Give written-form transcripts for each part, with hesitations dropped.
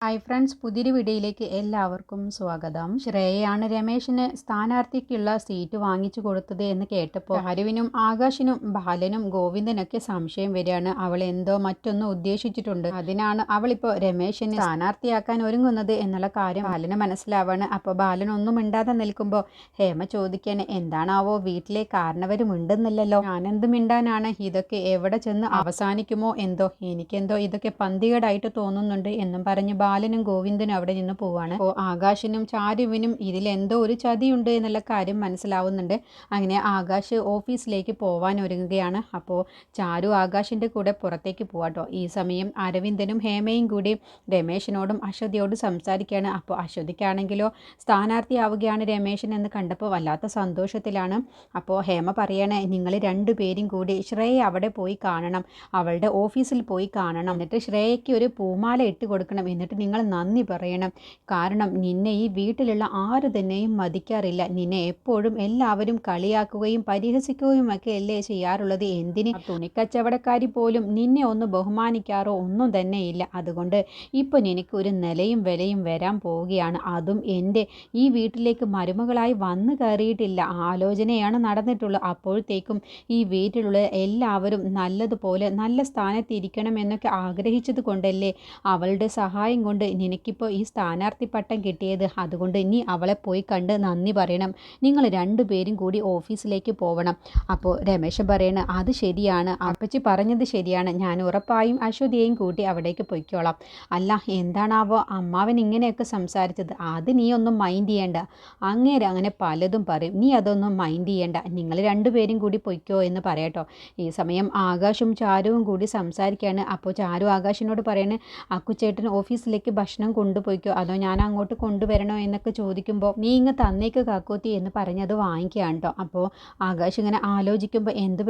Hi friends, പുതിയൊരു വീഡിയോയിലേക്ക് എല്ലാവർക്കും സ്വാഗതം. ശ്രേയയാണ് രമേശിന് സ്ഥാനാർത്ഥിക്കുള്ള സീറ്റ് വാങ്ങിച്ചു കൊടുത്തത് എന്ന് കേട്ടപ്പോൾ ചാരുവിനും ആകാശിനും ബാലനും ഗോവിന്ദനൊക്കെ സംശയം വരികയാണ്. അവൾ എന്തോ മറ്റൊന്നും ഉദ്ദേശിച്ചിട്ടുണ്ട്, അതിനാണ് അവളിപ്പോൾ രമേശിനെ സ്ഥാനാർത്ഥിയാക്കാൻ ഒരുങ്ങുന്നത് എന്നുള്ള കാര്യം ബാലന് മനസ്സിലാവാണ്. അപ്പോൾ ബാലൻ ഒന്നും മിണ്ടാതെ നിൽക്കുമ്പോൾ ഹേമ ചോദിക്കാൻ, എന്താണാവോ വീട്ടിലെ കാരണവരും മിണ്ടുന്നില്ലല്ലോ, ഞാനെന്ത് മിണ്ടാനാണ്, ഇതൊക്കെ എവിടെ ചെന്ന് അവസാനിക്കുമോ എന്തോ, എനിക്കെന്തോ ഇതൊക്കെ പന്തികേടായിട്ട് തോന്നുന്നുണ്ട് എന്നും പറഞ്ഞ് ബാലനും ഗോവിന്ദനും അവിടെ നിന്ന് പോവാണ്. അപ്പോൾ ആകാശിനും ചാരുവിനും ഇതിലെന്തോ ഒരു ചതിയുണ്ട് എന്നുള്ള കാര്യം മനസ്സിലാവുന്നുണ്ട്. അങ്ങനെ ആകാശ് ഓഫീസിലേക്ക് പോവാൻ ഒരുങ്ങുകയാണ്. അപ്പോൾ ചാരു ആകാശിൻ്റെ കൂടെ പുറത്തേക്ക് പോവാട്ടോ. ഈ സമയം അരവിന്ദനും ഹേമയും കൂടി രമേശിനോടും അശ്വതിയോടും സംസാരിക്കുകയാണ്. അപ്പോൾ അശ്വതിക്കാണെങ്കിലോ സ്ഥാനാർത്ഥിയാവുകയാണ് രമേശൻ എന്ന് കണ്ടപ്പോൾ വല്ലാത്ത സന്തോഷത്തിലാണ്. അപ്പോൾ ഹേമ പറയണേ, നിങ്ങൾ രണ്ടുപേരും കൂടി ശ്രേയ അവിടെ പോയി കാണണം, അവളുടെ ഓഫീസിൽ പോയി കാണണം, എന്നിട്ട് ശ്രേയയ്ക്ക് ഒരു പൂമാല ഇട്ട് കൊടുക്കണം, എന്നിട്ട് നിങ്ങൾ നന്ദി പറയണം. കാരണം നിന്നെ ഈ വീട്ടിലുള്ള ആര് തന്നെയും മതിക്കാറില്ല, നിന്നെ എപ്പോഴും എല്ലാവരും കളിയാക്കുകയും പരിഹസിക്കുകയും ഒക്കെ അല്ലേ ചെയ്യാറുള്ളത്, എന്തിന് തുണിക്കച്ചവടക്കാരി പോലും നിന്നെ ഒന്ന് ബഹുമാനിക്കാറോ ഒന്നും തന്നെ ഇല്ല. അതുകൊണ്ട് ഇപ്പോൾ നിനക്ക് ഒരു നിലയും വിലയും വരാൻ പോവുകയാണ്, അതും എൻ്റെ ഈ വീട്ടിലേക്ക് മരുമകളായി വന്നു കയറിയിട്ടില്ല, ആലോചനയാണ് നടന്നിട്ടുള്ളത്. അപ്പോഴത്തേക്കും ഈ വീട്ടിലുള്ള എല്ലാവരും നല്ലതുപോലെ നല്ല സ്ഥാനത്ത് ഇരിക്കണം എന്നൊക്കെ ആഗ്രഹിച്ചത് കൊണ്ടല്ലേ അവളുടെ സഹായം കൊണ്ട് നിനക്കിപ്പോൾ ഈ സ്ഥാനാർത്ഥി പട്ടം കിട്ടിയത്. അതുകൊണ്ട് നീ അവളെ പോയി കണ്ട് നന്ദി പറയണം, നിങ്ങൾ രണ്ടുപേരും കൂടി ഓഫീസിലേക്ക് പോവണം. അപ്പോൾ രമേശൻ പറയണ, അത് ശരിയാണ്, അപ്പച്ചി പറഞ്ഞത് ശരിയാണ്, ഞാൻ ഉറപ്പായും അശ്വതിയെയും കൂട്ടി അവിടേക്ക് പൊയ്ക്കോളാം. അല്ല, എന്താണാവോ അമ്മാവൻ ഇങ്ങനെയൊക്കെ സംസാരിച്ചത്, അത് നീ ഒന്നും മൈൻഡ് ചെയ്യേണ്ട, അങ്ങേരെ അങ്ങനെ പലതും പറയും, നീ അതൊന്നും മൈൻഡ് ചെയ്യേണ്ട, നിങ്ങൾ രണ്ടുപേരും കൂടി പൊയ്ക്കോ എന്ന് പറയട്ടോ. ഈ സമയം ആകാശും ചാരുവും കൂടി സംസാരിക്കുകയാണ്. അപ്പോൾ ചാരു ആകാശിനോട് പറയണേ, അക്കുച്ചേട്ടൻ ഓഫീസിലേക്ക് ഭക്ഷണം കൊണ്ടുപോയിക്കോ, അതോ ഞാൻ അങ്ങോട്ട് കൊണ്ടുവരണോ എന്നൊക്കെ ചോദിക്കുമ്പോൾ നീ ഇങ്ങ് തന്നേക്ക് കാക്കോത്തി എന്ന് പറഞ്ഞത് വാങ്ങിക്കുകയാണ് കേട്ടോ. അപ്പോൾ ആകാശ് ഇങ്ങനെ ആലോചിക്കുമ്പോൾ എന്ത്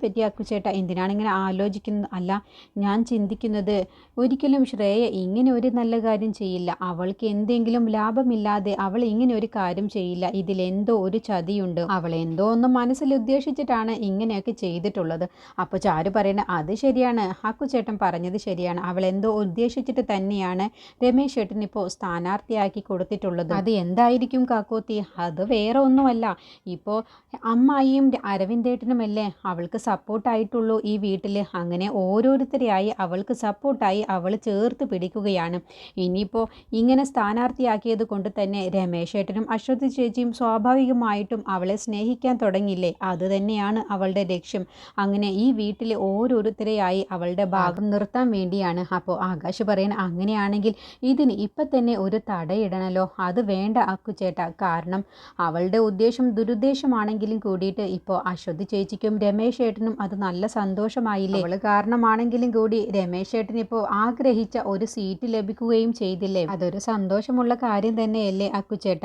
പറ്റി അക്കുച്ചേട്ട, എന്തിനാണ് ഇങ്ങനെ ആലോചിക്കുന്നത്? അല്ല, ഞാൻ ചിന്തിക്കുന്നത് ഒരിക്കലും ശ്രേയ ഇങ്ങനെ ഒരു നല്ല കാര്യം ചെയ്യില്ല, അവൾക്ക് എന്തെങ്കിലും ലാഭമില്ലാതെ അവൾ ഇങ്ങനെ ഒരു കാര്യം ചെയ്യില്ല, ഇതിലെന്തോ ഒരു ചതിയുണ്ട്, അവൾ എന്തോ ഒന്ന് മനസ്സിൽ ഉദ്ദേശിച്ചിട്ടാണ് ഇങ്ങനെയൊക്കെ ചെയ്തിട്ടുള്ളത്. അപ്പോൾ ചാരു പറയുന്നത്, അത് ശരിയാണ്, അക്കുച്ചേട്ടൻ പറഞ്ഞത് ശരിയാണ്, അവൾ എന്തോ ഉദ്ദേശിച്ചിട്ട് തന്നെയാണ് രമേശ് ചേട്ടൻ ഇപ്പോൾ സ്ഥാനാർത്ഥിയാക്കി കൊടുത്തിട്ടുള്ളത്. അത് എന്തായിരിക്കും കാക്കോത്തി? അത് വേറെ ഒന്നുമല്ല, ഇപ്പോൾ അമ്മായിയും അരവിന്ദേട്ടനുമല്ലേ അവൾക്ക് സപ്പോർട്ടായിട്ടുള്ളൂ ഈ വീട്ടിൽ, അങ്ങനെ ഓരോരുത്തരെയായി അവൾക്ക് സപ്പോർട്ടായി അവൾ ചേർത്ത് പിടിക്കുകയാണ്. ഇനിയിപ്പോൾ ഇങ്ങനെ സ്ഥാനാർത്ഥിയാക്കിയത് കൊണ്ട് തന്നെ രമേശ് ചേട്ടനും അശ്വതി ചേച്ചിയും സ്വാഭാവികമായിട്ടും അവളെ സ്നേഹിക്കാൻ തുടങ്ങിയില്ലേ, അത് തന്നെയാണ് അവളുടെ ലക്ഷ്യം. അങ്ങനെ ഈ വീട്ടിലെ ഓരോരുത്തരെയായി അവളുടെ ഭാഗം നിർത്താൻ വേണ്ടിയാണ്. അപ്പോൾ ആകാശ് പറയുന്നത്, അങ്ങനെയാണെങ്കിൽ ഇതിന് ഇപ്പം തന്നെ ഒരു തടയിടണല്ലോ. അത് വേണ്ട അക്കുചേട്ട, കാരണം അവളുടെ ഉദ്ദേശം ദുരുദ്ദേശമാണെങ്കിലും കൂടിയിട്ട് ഇപ്പോൾ അശ്വതി ചേച്ചിക്കും രമേശ് ചേട്ടനും അത് നല്ല സന്തോഷമായില്ലേ, അവൾ കാരണമാണെങ്കിലും കൂടി രമേശ് ചേട്ടന് ഇപ്പോൾ ആഗ്രഹിച്ച ഒരു സീറ്റ് ലഭിക്കുകയും ചെയ്തില്ലേ, അതൊരു സന്തോഷമുള്ള കാര്യം തന്നെയല്ലേ അക്കുചേട്ട.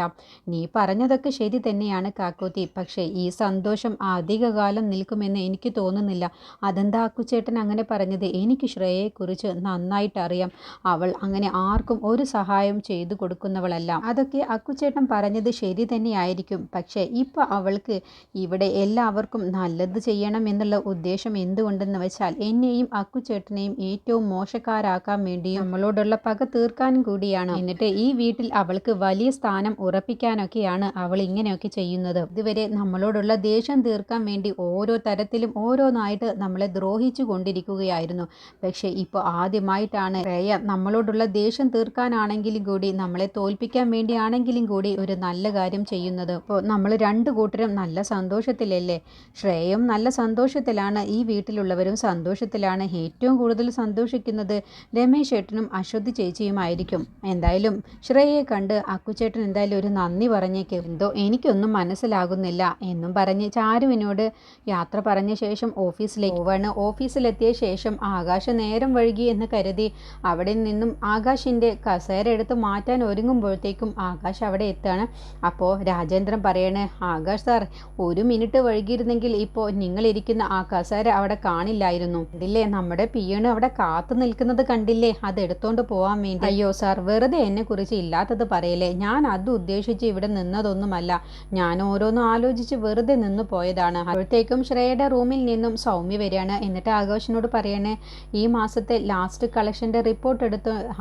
നീ പറഞ്ഞതൊക്കെ ശരി തന്നെയാണ് കാക്കോത്തി, പക്ഷേ ഈ സന്തോഷം അധികകാലം നിൽക്കുമെന്ന് എനിക്ക് തോന്നുന്നില്ല. അതെന്താ അക്കുചേട്ടൻ അങ്ങനെ പറഞ്ഞത്? എനിക്ക് ശ്രേയയെക്കുറിച്ച് നന്നായിട്ട് അറിയാം, അവൾ അങ്ങനെ ആർക്കും ഒരു സഹായം ചെയ്തു കൊടുക്കുന്നവളല്ല. അതൊക്കെ അക്കുച്ചേട്ടൻ പറഞ്ഞത് ശരി തന്നെയായിരിക്കും, പക്ഷേ ഇപ്പോൾ അവൾക്ക് ഇവിടെ എല്ലാവർക്കും നല്ലത് ചെയ്യണം എന്നുള്ള ഉദ്ദേശം എന്തുകൊണ്ടെന്ന് വെച്ചാൽ എന്നെയും അക്കുച്ചേട്ടനെയും ഏറ്റവും മോശക്കാരാക്കാൻ വേണ്ടിയും നമ്മളോടുള്ള പക തീർക്കാനും കൂടിയാണ്. എന്നിട്ട് ഈ വീട്ടിൽ അവൾക്ക് വലിയ സ്ഥാനം ഉറപ്പിക്കാനൊക്കെയാണ് അവൾ ഇങ്ങനെയൊക്കെ ചെയ്യുന്നത്. ഇതുവരെ നമ്മളോടുള്ള ദേഷ്യം തീർക്കാൻ വേണ്ടി ഓരോ തരത്തിലും ഓരോന്നായിട്ട് നമ്മളെ ദ്രോഹിച്ചു കൊണ്ടിരിക്കുകയായിരുന്നു. പക്ഷേ ഇപ്പോൾ ആദ്യമായിട്ടാണ് ശ്രേയ നമ്മളോടുള്ള ദേഷ്യം തീർക്കാനാണെങ്കിലും കൂടി നമ്മളെ തോൽപ്പിക്കാൻ വേണ്ടിയാണെങ്കിലും കൂടി ഒരു നല്ല കാര്യം ചെയ്യുന്നത്. അപ്പോൾ നമ്മൾ രണ്ടു കൂട്ടരും നല്ല സന്തോഷത്തിലല്ലേ, ശ്രേയയും നല്ല സന്തോഷത്തിലാണ്, ഈ വീട്ടിലുള്ളവരും സന്തോഷത്തിലാണ്. ഏറ്റവും കൂടുതൽ സന്തോഷിക്കുന്നത് രമേശ് ചേട്ടനും അശ്വതി ചേച്ചിയുമായിരിക്കും. എന്തായാലും ശ്രേയയെ കണ്ട് അക്കുചേട്ടൻ എന്തായാലും ഒരു നന്ദി പറഞ്ഞേക്ക്, എന്തോ എനിക്കൊന്നും മനസ്സിലാകുന്നില്ല എന്നും പറഞ്ഞ് ചാരുവിനോട് യാത്ര പറഞ്ഞ ശേഷം ഓഫീസിലേക്ക് പോവാണ്. ഓഫീസിലെത്തിയ ശേഷം ആകാശം നേരം വഴുകി എന്ന് കരുതി അവിടെ നിന്നും ആകാശിൻ്റെ കസേര എടുത്ത് മാറ്റാൻ ഒരുങ്ങുമ്പോഴത്തേക്കും ആകാശ് അവിടെ എത്തുകയാണ്. അപ്പോൾ രാജേന്ദ്രൻ പറയണേ, ആകാശ് സാർ, ഒരു മിനിറ്റ് വൈകിയിരുന്നെങ്കിൽ ഇപ്പോൾ നിങ്ങളിരിക്കുന്ന ആ കസേര അവിടെ കാണില്ലായിരുന്നു. ഇതില്ലേ നമ്മുടെ പിയണ് അവിടെ കാത്തു നിൽക്കുന്നത് കണ്ടില്ലേ, അത് എടുത്തോണ്ട് പോകാൻ വേണ്ടി. അയ്യോ സാർ, വെറുതെ എന്നെ കുറിച്ച് ഇല്ലാത്തത് പറയല്ലേ, ഞാൻ അത് ഉദ്ദേശിച്ച് ഇവിടെ നിന്നതൊന്നുമല്ല, ഞാൻ ഓരോന്നും ആലോചിച്ച് വെറുതെ നിന്ന് പോയതാണ്. അപ്പോഴത്തേക്കും ശ്രേയയുടെ റൂമിൽ നിന്നും സൗമ്യ വരികയാണ്. എന്നിട്ട് ആകാശിനോട് പറയണേ, ഈ മാസത്തെ ലാസ്റ്റ് കളക്ഷൻ്റെ റിപ്പോർട്ട്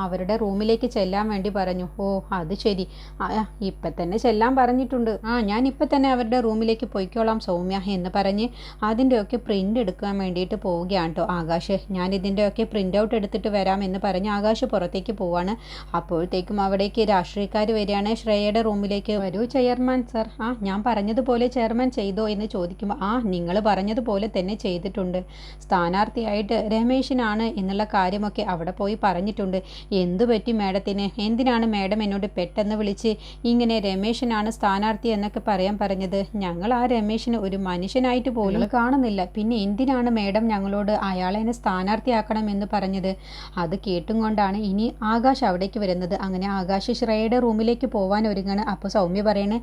അവരുടെ റൂമിലേക്ക് ചെല്ലാൻ വേണ്ടി പറഞ്ഞു. ഓ അത് ശരി, ഇപ്പം തന്നെ ചെല്ലാൻ പറഞ്ഞിട്ടുണ്ട്. ഞാൻ ഇപ്പം തന്നെ അവരുടെ റൂമിലേക്ക് പോയിക്കോളാം സൗമ്യ എന്ന് പറഞ്ഞ് അതിൻ്റെയൊക്കെ പ്രിൻ്റ് എടുക്കാൻ വേണ്ടിയിട്ട് പോവുകയാണ് കേട്ടോ ആകാശ്. ഞാൻ ഇതിൻ്റെയൊക്കെ പ്രിൻ്റ് ഔട്ട് എടുത്തിട്ട് വരാം എന്ന് പറഞ്ഞ് ആകാശ് പുറത്തേക്ക് പോവാണ്. അപ്പോഴത്തേക്കും അവിടേക്ക് രാഷ്ട്രീയക്കാർ വരികയാണ് ശ്രേയയുടെ റൂമിലേക്ക്. വരൂ ചെയർമാൻ സർ. ഞാൻ പറഞ്ഞതുപോലെ ചെയർമാൻ ചെയ്തോ എന്ന് ചോദിക്കുമ്പോൾ നിങ്ങൾ പറഞ്ഞതുപോലെ തന്നെ ചെയ്തിട്ടുണ്ട്. സ്ഥാനാർത്ഥിയായിട്ട് രമേശിനാണ് എന്നുള്ള കാര്യമൊക്കെ അവിടെ പോയി പറഞ്ഞിട്ടുണ്ട്. എന്തു പറ്റി മാഡത്തിന്? എന്തിനാണ് മാഡം എന്നോട് പെട്ടെന്ന് വിളിച്ച് ഇങ്ങനെ രമേശിനാണ് സ്ഥാനാർത്ഥി എന്നൊക്കെ പറയാൻ പറഞ്ഞത്? ഞങ്ങൾ ആ രമേശിന് ഒരു മനുഷ്യനായിട്ട് പോലും കാണുന്നില്ല. പിന്നെ എന്തിനാണ് മാഡം ഞങ്ങളോട് അയാളെ സ്ഥാനാർത്ഥിയാക്കണം എന്ന് പറഞ്ഞത്? അത് കേട്ടും കൊണ്ടാണ് ഇനി ആകാശ് അവിടേക്ക് വരുന്നത്. അങ്ങനെ ആകാശ് ശ്രേയയുടെ റൂമിലേക്ക് പോകാൻ ഒരുങ്ങാണ്. അപ്പോൾ സൗമ്യ പറയണേ,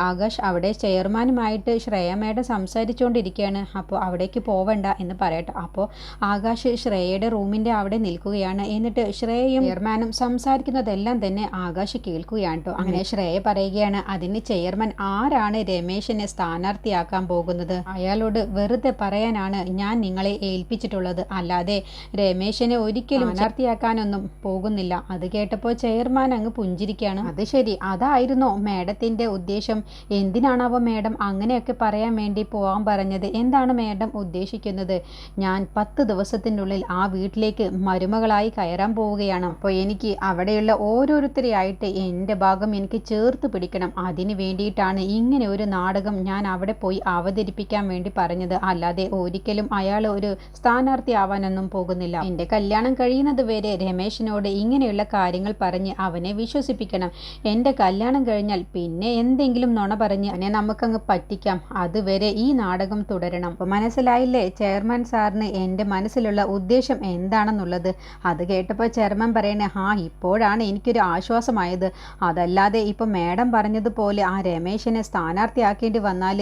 ആകാശ് അവിടെ ചെയർമാനുമായിട്ട് ശ്രേയ മാഡം സംസാരിച്ചുകൊണ്ടിരിക്കുകയാണ്, അപ്പോൾ അവിടേക്ക് പോവണ്ട എന്ന് പറയട്ടെ. അപ്പോൾ ആകാശ് ശ്രേയയുടെ റൂമിൻ്റെ അവിടെ നിൽക്കുകയാണ്. എന്നിട്ട് ശ്രേയയും ചെയർമാനും സംസാരിക്കുന്നതെല്ലാം തന്നെ ആകാശ് കേൾക്കുകയാണ് കേട്ടോ. അങ്ങനെ ശ്രേയ പറയുകയാണ്, അതിന് ചെയർമാൻ ആരാണ് രമേശിനെ സ്ഥാനാർത്ഥിയാക്കാൻ പോകുന്നത്? അയാളോട് വെറുതെ പറയാനാണ് ഞാൻ നിങ്ങളെ ഏൽപ്പിച്ചിട്ടുള്ളത്, അല്ലാതെ രമേശിനെ ഒരിക്കലും സ്ഥാനാർത്ഥിയാക്കാനൊന്നും പോകുന്നില്ല. അത് കേട്ടപ്പോൾ ചെയർമാൻ അങ്ങ് പുഞ്ചിരിക്കുകയാണ്. അത് ശരി, അതായിരുന്നോ മാഡത്തിൻ്റെ ഉദ്ദേശം? എന്തിനാണാവോ മാഡം അങ്ങനെയൊക്കെ പറയാൻ വേണ്ടി പോകാൻ പറഞ്ഞത്? എന്താണ് മാഡം ഉദ്ദേശിക്കുന്നത്? ഞാൻ 10 ദിവസത്തിനുള്ളിൽ ആ വീട്ടിലേക്ക് മരുമകളായി കയറാൻ പോവുകയാണ്. അപ്പോൾ എനിക്ക് അവിടെയുള്ള ഓരോരുത്തരെയായിട്ട് എൻ്റെ ഭാഗം എനിക്ക് ചേർത്ത് പിടിക്കണം. അതിന് വേണ്ടിയിട്ടാണ് ഇങ്ങനെ ഒരു നാടകം ഞാൻ അവിടെ പോയി അവതരിപ്പിക്കാൻ വേണ്ടി പറഞ്ഞത്, അല്ലാതെ ഒരിക്കലും അയാൾ ഒരു സ്ഥാനാർത്ഥി ആവാനൊന്നും പോകുന്നില്ല. എൻ്റെ കല്യാണം കഴിയുന്നത് വരെ രമേശിനോട് ഇങ്ങനെയുള്ള കാര്യങ്ങൾ പറഞ്ഞ് അവനെ വിശ്വസിപ്പിക്കണം. എൻ്റെ കല്യാണം കഴിഞ്ഞാൽ പിന്നെ എന്തെങ്കിലും നുണ പറഞ്ഞ് അവനെ നമുക്കങ്ങ് പറ്റിക്കാം. അതുവരെ ഈ നാടകം തുടരണം. അപ്പോൾ മനസ്സിലായില്ലേ ചെയർമാൻ സാറിന് എൻ്റെ മനസ്സിലുള്ള ഉദ്ദേശം എന്താണെന്നുള്ളത്? അത് കേട്ടപ്പോൾ ചെയർമാൻ പറയണേ, ഇപ്പോഴാണ് എനിക്കൊരു ആശ്വാസമായത്. അതല്ലാതെ ഇപ്പോൾ മാഡം പറഞ്ഞതുപോലെ ആ രമേശിനെ സ്ഥാനാർത്ഥിയാക്കേണ്ടി വന്നാൽ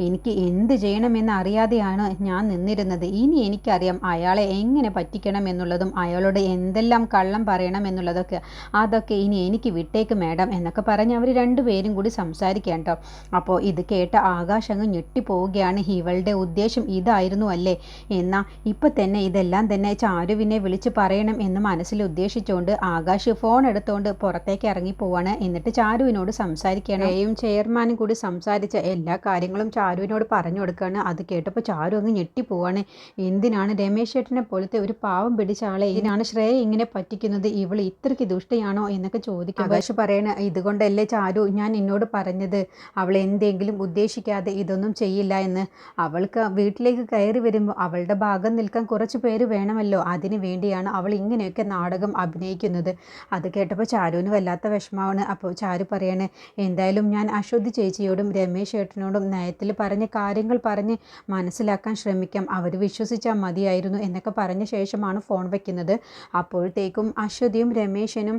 എനിക്ക് എന്ത് ചെയ്യണമെന്ന് അറിയാതെയാണ് ഞാൻ നിന്നിരുന്നത്. ഇനി എനിക്കറിയാം അയാളെ എങ്ങനെ പറ്റിക്കണം എന്നുള്ളതും അയാളോട് എന്തെല്ലാം കള്ളം പറയണം എന്നുള്ളതൊക്കെ. അതൊക്കെ ഇനി എനിക്ക് വിട്ടേക്ക് മാഡം എന്നൊക്കെ പറഞ്ഞ് അവർ രണ്ടുപേരും കൂടി സംസാരിക്കാം കേട്ടോ. അപ്പോൾ ഇത് കേട്ട ആകാശ് അങ്ങ് ഞെട്ടിപ്പോവുകയാണ്. ഇവളുടെ ഉദ്ദേശം ഇതായിരുന്നു അല്ലേ? എന്നാൽ ഇപ്പം തന്നെ ഇതെല്ലാം തന്നെ ചാരുവിനെ വിളിച്ച് പറയണം എന്ന് മനസ്സിൽ ഉദ്ദേശിച്ചുകൊണ്ട് ആകാശ് ഫോൺ എടുത്തുകൊണ്ട് പുറത്തേക്ക് ഇറങ്ങിപ്പോവാണ്. എന്നിട്ട് ചാരുവിനോട് സംസാരിക്കുകയാണ്. ചെയർമാനും കൂടി സംസാരിച്ച എല്ലാ കാര്യങ്ങളും ചാരുവിനോട് പറഞ്ഞു കൊടുക്കുകയാണ്. അത് കേട്ടപ്പോൾ ചാരു അങ്ങ് ഞെട്ടിപ്പോവാണ്. എന്തിനാണ് രമേശ് ചേട്ടനെ പോലത്തെ ഒരു പാവം പിടിച്ച ആളെ ഇതിനാണ് ശ്രേയ ഇങ്ങനെ പറ്റിക്കുന്നത്? ഇവൾ ഇത്രയ്ക്ക് ദുഷ്ടയാണോ എന്നൊക്കെ ചോദിക്കും. ആകാശ് പറയണ, ഇതുകൊണ്ടല്ലേ ചാരു ഞാൻ എന്നോട് പറഞ്ഞത് അവൾ എന്തെങ്കിലും ഉദ്ദേശിക്കാതെ ഇതൊന്നും ചെയ്യില്ല എന്ന്. അവൾക്ക് വീട്ടിലേക്ക് കയറി വരുമ്പോൾ അവളുടെ ഭാഗം നിൽക്കാൻ കുറച്ച് പേര് വേണമല്ലോ, അതിന് വേണ്ടിയാണ് അവൾ ഇങ്ങനെയൊക്കെ നാടകം അഭിനയിക്കുന്നത്. അത് കേട്ടപ്പോൾ ചാരുവിന് വല്ലാത്ത വിഷമമാണ്. അപ്പോൾ ചാരു പറയണേ, എന്തായാലും ഞാൻ അശ്വതി ചേച്ചിയോടും രമേശ് ചേട്ടനോടും നയത്തിൽ പറഞ്ഞ കാര്യങ്ങൾ പറഞ്ഞ് മനസ്സിലാക്കാൻ ശ്രമിക്കാം, അവർ വിശ്വസിച്ചാൽ മതിയായിരുന്നു എന്നൊക്കെ പറഞ്ഞ ശേഷമാണ് ഫോൺ വയ്ക്കുന്നത്. അപ്പോഴത്തേക്കും അശ്വതിയും രമേശനും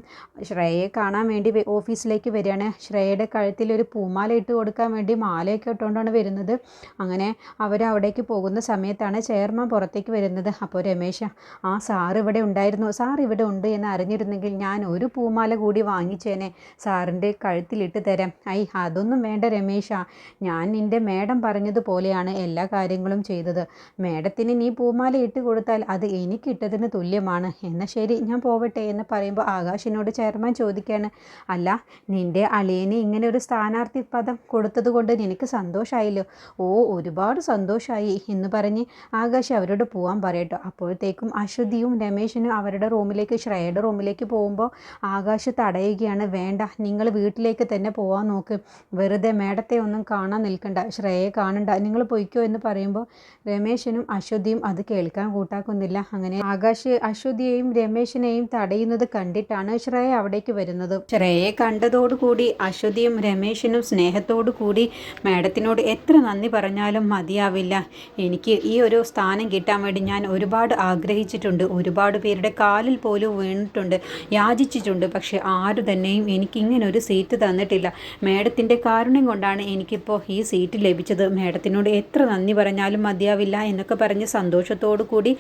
ശ്രേയയെ കാണാൻ വേണ്ടി ഓഫീസിലേക്ക് വരികയാണ്. ശ്രേയയുടെ കഴുത്തിൽ ഒരു പൂമാല ഇട്ട് കൊടുക്കാൻ വേണ്ടി മാലയൊക്കെ ഇട്ടുകൊണ്ടാണ് വരുന്നത്. അങ്ങനെ അവർ അവിടേക്ക് പോകുന്ന സമയത്താണ് ചെയർമാൻ പുറത്തേക്ക് വരുന്നത്. അപ്പോൾ രമേശ്, സാർ ഇവിടെ ഉണ്ടായിരുന്നു, സാർ ഇവിടെ ഉണ്ട് എന്ന് അറിഞ്ഞിരുന്നെങ്കിൽ ഞാൻ ഒരു പൂമാല കൂടി വാങ്ങിച്ചേനെ, സാറിൻ്റെ കഴുത്തിലിട്ട് തരാം. അതൊന്നും വേണ്ട രമേശ, ഞാൻ നിൻ്റെ മേഡം പറഞ്ഞതുപോലെയാണ് എല്ലാ കാര്യങ്ങളും ചെയ്തത്. മേഡത്തിന് നീ പൂമാല ഇട്ട് കൊടുത്താൽ അത് എനിക്കിട്ടതിന് തുല്യമാണ്. എന്നാൽ ശരി, ഞാൻ പോവട്ടെ എന്ന് പറയുമ്പോൾ ആകാശിനോട് ചെയർമാൻ ചോദിക്കുകയാണ്, അല്ല നിൻ്റെ അളിയന് ഇങ്ങനെ ഒരു സ്ഥാനാർത്ഥി പദം കൊടുത്തത് കൊണ്ട് നിനക്ക് സന്തോഷമായില്ലോ? ഒരുപാട് സന്തോഷമായി എന്ന് പറഞ്ഞ് ആകാശ് അവരോട് പോകാൻ പറയട്ടോ. അപ്പോഴത്തേക്കും അശ്വതിയും രമേശനും അവരുടെ റൂമിലേക്ക് ശ്രേയയുടെ റൂമിലേക്ക് പോകുമ്പോൾ ആകാശ് തടയുകയാണ്. വേണ്ട, നിങ്ങൾ വീട്ടിലേക്ക് തന്നെ പോകാൻ നോക്ക്, വെറുതെ മേഡത്തെ ഒന്നും കാണാൻ നിൽക്കണ്ട, ശ്രേയയെ കാണണ്ട, നിങ്ങൾ പൊയ്ക്കോ എന്ന് പറയുമ്പോൾ രമേശനും അശ്വതിയും അത് കേൾക്കാൻ കൂട്ടാക്കുന്നില്ല. അങ്ങനെ ആകാശ് അശ്വതിയെയും രമേശിനെയും തടയുന്നത് കണ്ടിട്ടാണ് ശ്രേയ അവിടേക്ക് വരുന്നത്. ശ്രേയയെ കണ്ടതോടുകൂടി അശ്വതിയും രമേശനും സ്നേഹത്തോടു കൂടി മാഡത്തിനോട് എത്ര നന്ദി പറഞ്ഞാലും മതിയാവില്ല. എനിക്ക് ഈ ഒരു സ്ഥാനം കിട്ടാൻ വേണ്ടി ഞാൻ ഒരുപാട് ആഗ്രഹിച്ചിട്ടുണ്ട്, ഒരുപാട് പേരുടെ കാലിൽ പോലും വീണിട്ടുണ്ട്, യാചിച്ചിട്ടുണ്ട്. പക്ഷെ ആരു തന്നെയും എനിക്കിങ്ങനെ ഒരു സീറ്റ് തന്നിട്ടില്ല. മാഡത്തിൻ്റെ കാരുണ്യം കൊണ്ടാണ് എനിക്കിപ്പോൾ ഈ സീറ്റ് ലഭിച്ചത്. മാഡത്തിനോട് എത്ര നന്ദി പറഞ്ഞാലും മതിയാവില്ല എന്നൊക്കെ പറഞ്ഞ് സന്തോഷത്തോടു കൂടി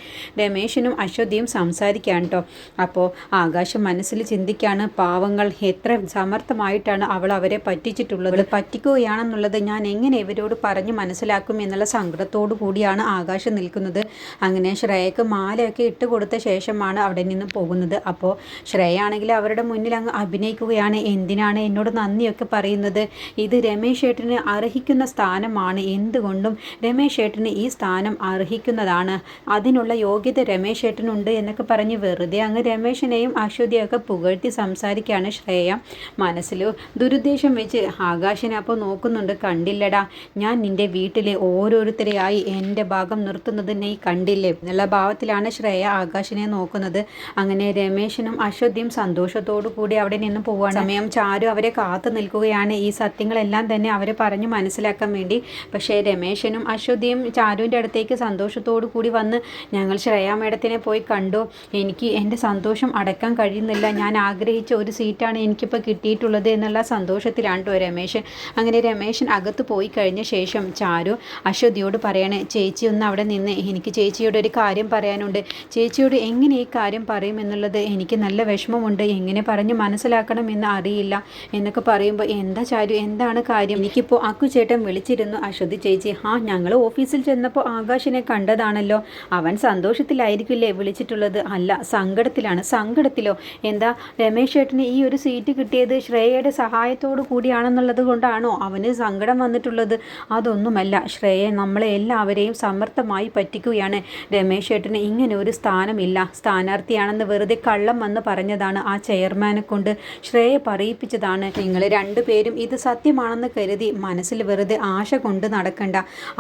രമേശനും അശ്വതിയും സംസാരിക്കുകയാണ് കേട്ടോ. അപ്പോൾ ആകാശം മനസ്സിൽ ചിന്തിക്കുകയാണ്, പാവങ്ങൾ എത്ര സമർത്ഥമായിട്ടാണ് അവൾ അവരെ പറ്റിച്ചിട്ടുള്ളത്. പറ്റിക്കുകയാണെന്നുള്ളത് ഞാൻ എങ്ങനെ ഇവരോട് പറഞ്ഞ് മനസ്സിലാക്കും എന്നുള്ള സങ്കടത്തോടു കൂടിയാണ് ആകാശം നിൽക്കുന്നത്. അങ്ങനെ ശ്രേയക്ക് മാലയൊക്കെ ഇട്ട് കൊടുത്ത ശേഷമാണ് അവിടെ നിന്ന് പോകുന്നത്. പോകുന്നത്. അപ്പോൾ ശ്രേയാണെങ്കിൽ അവരുടെ മുന്നിൽ അങ്ങ് അഭിനയിക്കുകയാണ്. എന്തിനാണ് എന്നോട് നന്ദിയൊക്കെ പറയുന്നത്? ഇത് രമേശ് ഏട്ടന് അർഹിക്കുന്ന സ്ഥാനമാണ്. എന്തുകൊണ്ടും രമേശ് ഏട്ടന് ഈ സ്ഥാനം അർഹിക്കുന്നതാണ്. അതിനുള്ള യോഗ്യത രമേശ് ഏട്ടനുണ്ട് എന്നൊക്കെ പറഞ്ഞ് വെറുതെ അങ്ങ് രമേശിനെയും അശ്വതിയൊക്കെ പുകഴ്ത്തി സംസാരിക്കുകയാണ് ശ്രേയ. മനസ്സിൽ ദുരുദ്ദേശം വെച്ച് ആകാശിനെ അപ്പോൾ നോക്കുന്നുണ്ട്. കണ്ടില്ലടാ, ഞാൻ നിന്റെ വീട്ടിലെ ഓരോരുത്തരെയായി എൻ്റെ ഭാഗം നിർത്തുന്നത് നീ കണ്ടില്ലേ എന്നുള്ള ഭാവത്തിലാണ് ശ്രേയ ആകാശിനെ നോക്കുന്നത്. അങ്ങനെ രമേശനും അശ്വതിയും സന്തോഷത്തോടു കൂടി അവിടെ നിന്ന് പോവാണ്. സമയം ചാരു അവരെ കാത്തു നിൽക്കുകയാണ് ഈ സത്യങ്ങളെല്ലാം തന്നെ അവരെ പറഞ്ഞു മനസ്സിലാക്കാൻ വേണ്ടി. പക്ഷേ രമേശനും അശ്വതിയും ചാരുവിൻ്റെ അടുത്തേക്ക് സന്തോഷത്തോടു കൂടി വന്ന്, ഞങ്ങൾ ശ്രേയ മേഡത്തിനെ പോയി കണ്ടു, എനിക്ക് എൻ്റെ സന്തോഷം അടക്കാൻ കഴിയുന്നില്ല, ഞാൻ ആഗ്രഹിച്ച ഒരു സീറ്റാണ് എനിക്കിപ്പോൾ കിട്ടിയിട്ടുള്ളത് എന്നുള്ള സന്തോഷത്തിലാണ് കേട്ടോ രമേശൻ. അങ്ങനെ രമേശൻ അകത്ത് പോയി കഴിഞ്ഞ ശേഷം ചാരു അശ്വതിയോട് പറയണേ, ചേച്ചി ഒന്ന് അവിടെ നിന്ന്, എനിക്ക് ചേച്ചിയോട് ഒരു കാര്യം പറയാനുണ്ട്. ചേച്ചിയോട് എങ്ങനെ ഈ കാര്യം പറയും എന്നുള്ളത് എനിക്ക് നല്ല വിഷമമുണ്ട്, എങ്ങനെ പറഞ്ഞ് മനസ്സിലാക്കണമെന്ന് അറിയില്ല എന്നൊക്കെ പറയുമ്പോൾ, എന്താ ചാരു, എന്താണ് കാര്യം? എനിക്കിപ്പോൾ അക്കുചേട്ടൻ വിളിച്ചിരുന്നു അശ്വതി ചേച്ചി. ഞങ്ങൾ ഓഫീസിൽ ചെന്നപ്പോൾ ആകാശിനെ കണ്ടതാണല്ലോ, അവൻ സന്തോഷത്തിലായിരിക്കില്ലേ വിളിച്ചിട്ടുള്ളത്? അല്ല, സങ്കടത്തിലാണ്. സങ്കടത്തിലോ? എന്താ, രമേശ് ഏട്ടന് ഈ ഒരു സീറ്റ് കിട്ടിയത് ശ്രേയയുടെ സഹായത്തോടു കൂടിയാണെന്നുള്ളത് കൊണ്ടാണോ അവന് സങ്കടം വന്നിട്ടുള്ളത്? അതൊന്നുമല്ല ശ്രേയ, നമ്മളെ എല്ലാവരെയും സമർത്ഥമായി പറ്റിക്കുകയാണ്. രമേശ് ഏട്ടന് ഇങ്ങനെ ഒരു സ്ഥാനമില്ല, സ്ഥാനാർത്ഥിയാണെന്ന് വെറുതെ കള്ളം വന്ന് പറഞ്ഞതാണ്. ആ ചെയർമാനെ കൊണ്ട് ശ്രേയ പറയിപ്പിച്ചതാണ്. നിങ്ങൾ രണ്ടുപേരും ഇത് സത്യമാണെന്ന് കരുതി മനസ്സിൽ വെറുതെ ആശ കൊണ്ട് നടക്കണ്ട.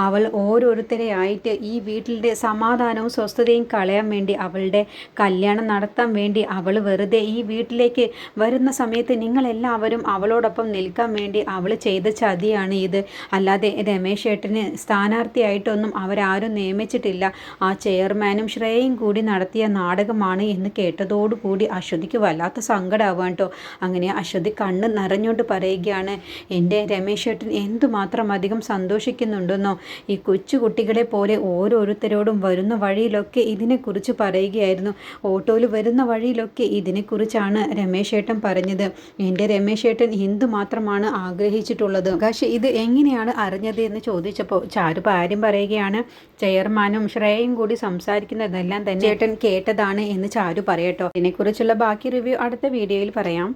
അവൾ ഓരോരുത്തരെയായിട്ട് ഈ വീട്ടിലെ സമാധാനവും സ്വസ്ഥതയും കളയാൻ വേണ്ടി, അവളുടെ കല്യാണം നടത്താൻ വേണ്ടി അവൾ വെറുതെ ഈ വീട്ടിലേക്ക് വരുന്ന സമയത്ത് നിങ്ങളെല്ലാവരും അവളോടൊപ്പം നിൽക്കാൻ വേണ്ടി അവൾ ചെയ്ത ചതിയാണ് ഇത്. അല്ലാതെ രമേശ് ഏട്ടന് സ്ഥാനാർത്ഥിയായിട്ടൊന്നും അവരാരും നിയമിച്ചിട്ടില്ല. ആ ചെയർമാനും ശ്രേയയും കൂടി നടത്തിയ നാടകമാണ് എന്ന് കേട്ടതോടുകൂടി അശ്വതിക്ക് വല്ലാത്ത സങ്കടമാവാൻ കേട്ടോ. അങ്ങനെ അശ്വതി കണ്ണ് നിറഞ്ഞുകൊണ്ട് പറയുകയാണ്, എൻ്റെ രമേശ് ഏട്ടൻ എന്തുമാത്രം അധികം സന്തോഷിക്കുന്നുണ്ടെന്നോ. ഈ കൊച്ചു കുട്ടികളെ പോലെ ഓരോരുത്തരോടും വരുന്ന വഴിയിലൊക്കെ ഇതിനെക്കുറിച്ച് പറയുകയായിരുന്നു. ഓട്ടോയിൽ വരുന്ന വഴിയിലൊക്കെ ഇതിനെക്കുറിച്ചാണ് രമേശ് ഏട്ടൻ പറഞ്ഞത്. എൻ്റെ രമേശ് ഏട്ടൻ എന്തുമാത്രമാണ് ആഗ്രഹിച്ചിട്ടുള്ളത്. പക്ഷേ ഇത് എങ്ങനെയാണ് അറിഞ്ഞത് എന്ന് ചോദിച്ചപ്പോൾ ചാരു കാര്യം പറയുകയാണ്, ചെയർമാനും ശ്രേയയും കൂടി സംസാരിക്കുന്നതെല്ലാം തന്നെ ചേട്ടൻ കേട്ടതാണ് എന്ന് ചാരു പറയട്ടോ. ഇതിനെക്കുറിച്ചുള്ള ബാക്കി റിവ്യൂ അടുത്ത വീഡിയോയിൽ പറയാം.